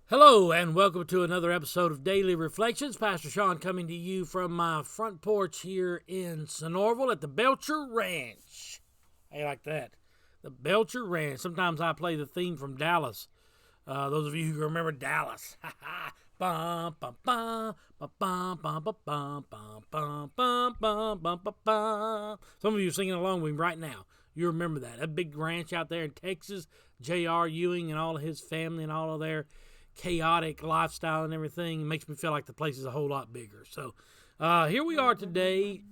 Hello, and welcome to another episode of Daily Reflections. Pastor Sean coming to you from my front porch here in Sonorville at the Belcher Ranch. How you like that? The Belcher Ranch. Sometimes I play the theme from Dallas. Those of you who remember Dallas. Bum, bum, bum, bum, bum, bum, bum, bum, bum, bum, bum, bum, bum, bum. Some of you are singing along with me right now. You remember that. A big ranch out there in Texas. J.R. Ewing and all of his family and all of their chaotic lifestyle and everything. It makes me feel like the place is a whole lot bigger. So here we are today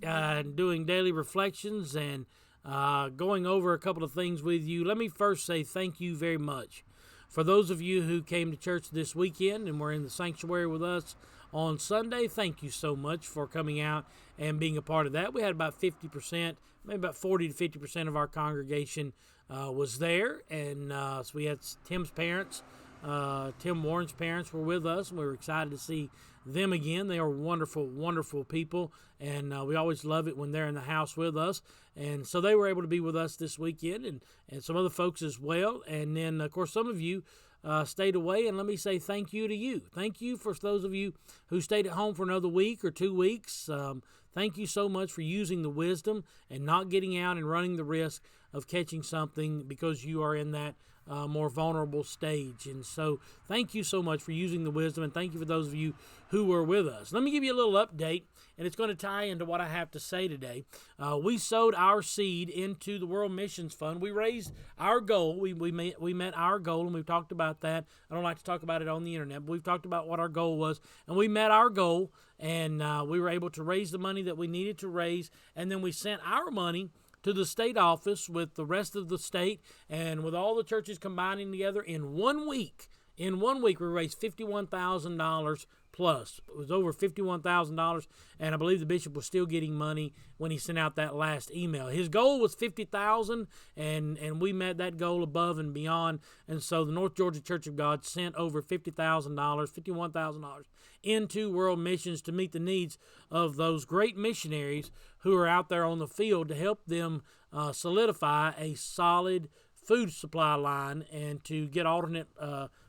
doing daily reflections and going over a couple of things with you. Let me first say thank you very much for those of you who came to church this weekend and were in the sanctuary with us on Sunday. Thank you so much for coming out and being a part of that. We had about 50%, maybe about 40 to 50% of our congregation was there. And so we had Tim's parents. Tim Warren's parents were with us, and we were excited to see them again. They are wonderful, wonderful people, and we always love it when they're in the house with us. And so they were able to be with us this weekend, and some other folks as well. And then, of course, some of you stayed away, and let me say thank you to you. Thank you for those of you who stayed at home for another week or 2 weeks. Thank you so much for using the wisdom and not getting out and running the risk of catching something because you are in that more vulnerable stage. And so thank you so much for using the wisdom, and thank you for those of you who were with us. Let me give you a little update, and it's going to tie into what I have to say today. We sowed our seed into the World Missions Fund. We raised our goal. We met our goal, and we've talked about that. I don't like to talk about it on the internet, but we've talked about what our goal was, and we met our goal, and we were able to raise the money that we needed to raise, and then we sent our money to the state office with the rest of the state and with all the churches combining together in 1 week. In 1 week, we raised $51,000 plus. It was over $51,000, and I believe the bishop was still getting money when he sent out that last email. His goal was $50,000, and we met that goal above and beyond. And so the North Georgia Church of God sent over $50,000, $51,000 into world missions to meet the needs of those great missionaries who are out there on the field to help them solidify a solid food supply line and to get alternate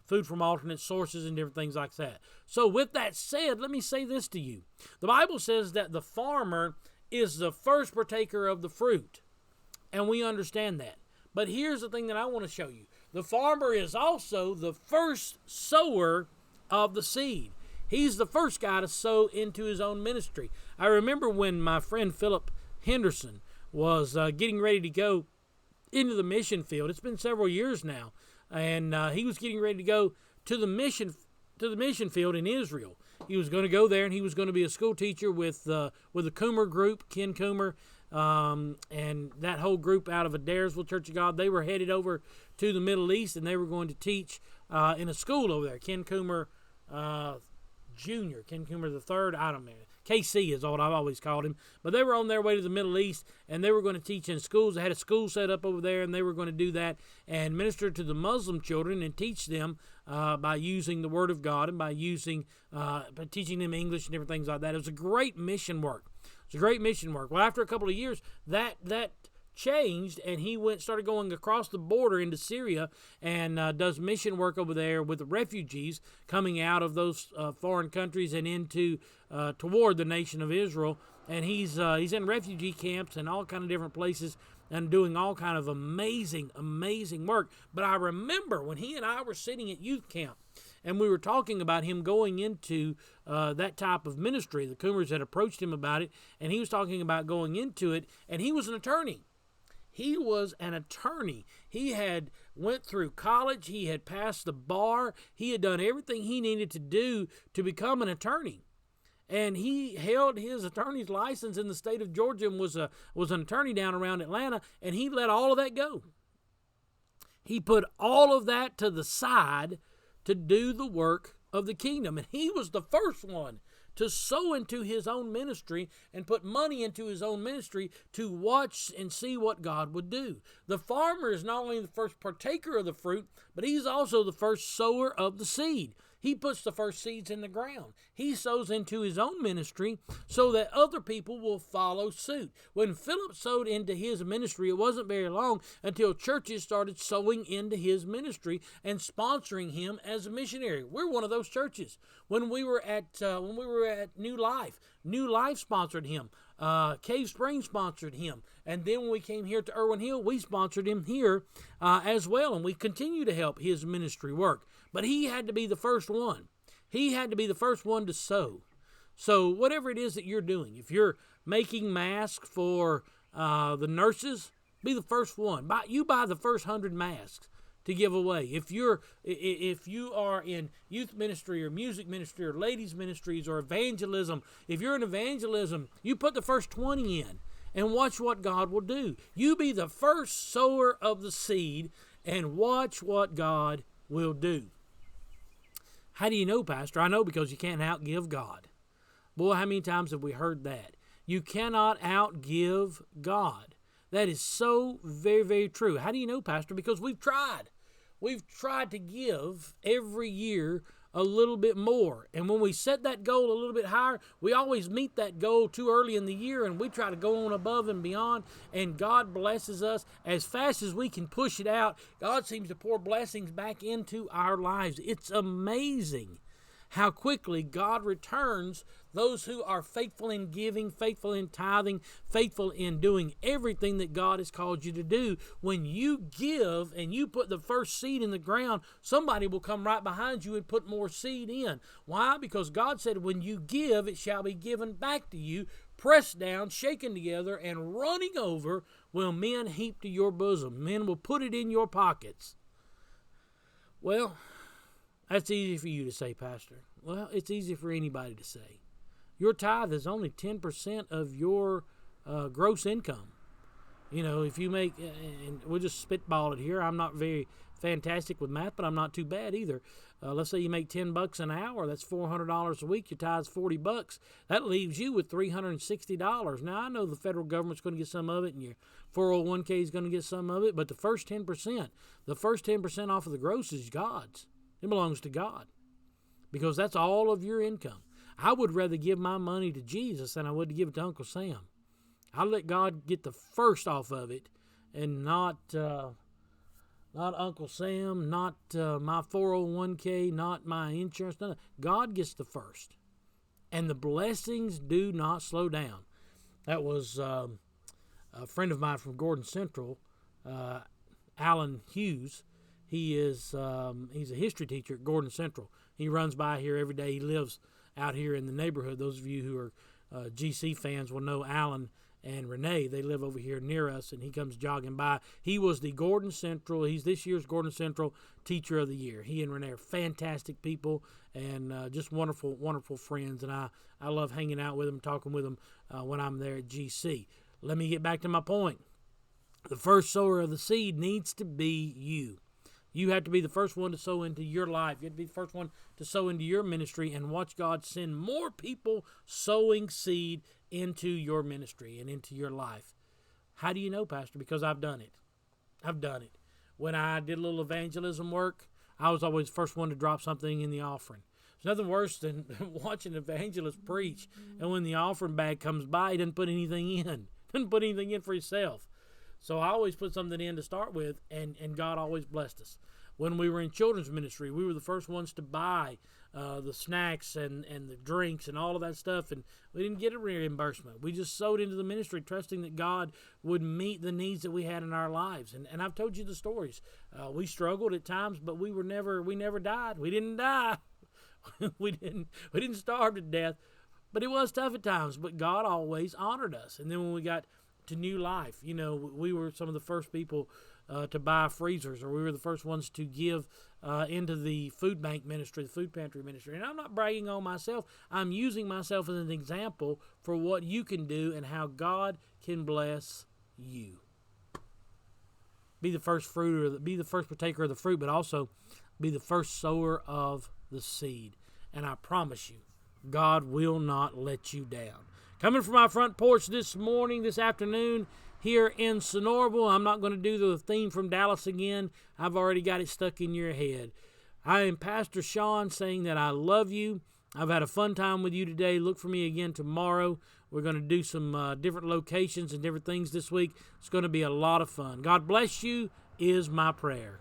food from alternate sources and different things like that. So with that said, let me say this to you. The Bible says that the farmer is the first partaker of the fruit, and we understand that. But here's the thing that I want to show you. The farmer is also the first sower of the seed. He's the first guy to sow into his own ministry. I remember when my friend Philip Henderson was getting ready to go into the mission field. It's been several years now, and he was getting ready to go to the mission field in Israel. He was going to go there, and he was going to be a school teacher with the Coomer group, Ken Coomer, and that whole group out of Adairsville Church of God. They were headed over to the Middle East, and they were going to teach in a school over there. Ken Coomer Jr., Ken Coomer the third, I don't know. KC is what I've always called him. But they were on their way to the Middle East, and they were going to teach in schools. They had a school set up over there, and they were going to do that and minister to the Muslim children and teach them by using the Word of God and by teaching them English and different things like that. It was a great mission work. Well, after a couple of years, that changed, and he started going across the border into Syria and does mission work over there with the refugees coming out of those foreign countries and into toward the nation of Israel. And he's in refugee camps and all kind of different places and doing all kind of amazing work. But I remember when he and I were sitting at youth camp, and we were talking about him going into that type of ministry. The Coomers had approached him about it, and he was talking about going into it, and he was an attorney. He was an attorney. He had went through college. He had passed the bar. He had done everything he needed to do to become an attorney. And he held his attorney's license in the state of Georgia and was an attorney down around Atlanta, and he let all of that go. He put all of that to the side to do the work of the kingdom. And he was the first one to sow into his own ministry and put money into his own ministry to watch and see what God would do. The farmer is not only the first partaker of the fruit, but he's also the first sower of the seed. He puts the first seeds in the ground. He sows into his own ministry so that other people will follow suit. When Philip sowed into his ministry, it wasn't very long until churches started sowing into his ministry and sponsoring him as a missionary. We're one of those churches. When we were at New Life sponsored him. Cave Springs sponsored him. And then when we came here to Irwin Hill, we sponsored him here as well. And we continue to help his ministry work. But he had to be the first one. He had to be the first one to sow. So whatever it is that you're doing, if you're making masks for the nurses, be the first one. Buy the first 100 masks to give away. If you are in youth ministry or music ministry or ladies ministries or evangelism, if you're in evangelism, you put the first 20 in and watch what God will do. You be the first sower of the seed and watch what God will do. How do you know, Pastor? I know, because you can't outgive God. Boy, how many times have we heard that? You cannot outgive God. That is so very, very true. How do you know, Pastor? Because we've tried. We've tried to give every year a little bit more. And when we set that goal a little bit higher, we always meet that goal too early in the year, and we try to go on above and beyond, and God blesses us. As fast as we can push it out, God seems to pour blessings back into our lives. It's amazing how quickly God returns those who are faithful in giving, faithful in tithing, faithful in doing everything that God has called you to do. When you give and you put the first seed in the ground, somebody will come right behind you and put more seed in. Why? Because God said, when you give, it shall be given back to you, pressed down, shaken together, and running over will men heap to your bosom. Men will put it in your pockets. Well, that's easy for you to say, Pastor. Well, it's easy for anybody to say. Your tithe is only 10% of your gross income. You know, if you make, and we'll just spitball it here. I'm not very fantastic with math, but I'm not too bad either. Let's say you make $10 an hour. That's $400 a week. Your tithe's $40. That leaves you with $360. Now, I know the federal government's going to get some of it, and your 401k is going to get some of it, but the first 10% off of the gross is God's. It belongs to God, because that's all of your income. I would rather give my money to Jesus than I would to give it to Uncle Sam. I'll let God get the first off of it, and not Uncle Sam, not my 401k, not my insurance. None. God gets the first, and the blessings do not slow down. That was a friend of mine from Gordon Central, Alan Hughes. He's a history teacher at Gordon Central. He runs by here every day. He lives out here in the neighborhood. Those of you who are GC fans will know Alan and Renee. They live over here near us, and he comes jogging by. He was the Gordon Central. He's this year's Gordon Central Teacher of the Year. He and Renee are fantastic people and just wonderful, wonderful friends. And I love hanging out with them, talking with them when I'm there at GC. Let me get back to my point. The first sower of the seed needs to be you. You have to be the first one to sow into your life. You have to be the first one to sow into your ministry, and watch God send more people sowing seed into your ministry and into your life. How do you know, Pastor? Because I've done it. I've done it. When I did a little evangelism work, I was always the first one to drop something in the offering. There's nothing worse than watching an evangelist preach, and when the offering bag comes by, he doesn't put anything in. Doesn't put anything in for himself. So I always put something in to start with, and God always blessed us. When we were in children's ministry, we were the first ones to buy the snacks and the drinks and all of that stuff, and we didn't get a reimbursement. We just sowed into the ministry, trusting that God would meet the needs that we had in our lives. And I've told you the stories. We struggled at times, but we never died. We didn't die. we didn't starve to death, but it was tough at times. But God always honored us. And then when we got to New Life, you know, we were some of the first people to buy freezers, or we were the first ones to give into the food bank ministry, the food pantry ministry. And I'm not bragging on myself. I'm using myself as an example for what you can do and how God can bless you. Be the first fruit, or be the first partaker of the fruit, but also be the first sower of the seed. And I promise you, God will not let you down. Coming from my front porch this afternoon, here in Sonoraville. I'm not going to do the theme from Dallas again. I've already got it stuck in your head. I am Pastor Sean saying that I love you. I've had a fun time with you today. Look for me again tomorrow. We're going to do some different locations and different things this week. It's going to be a lot of fun. God bless you is my prayer.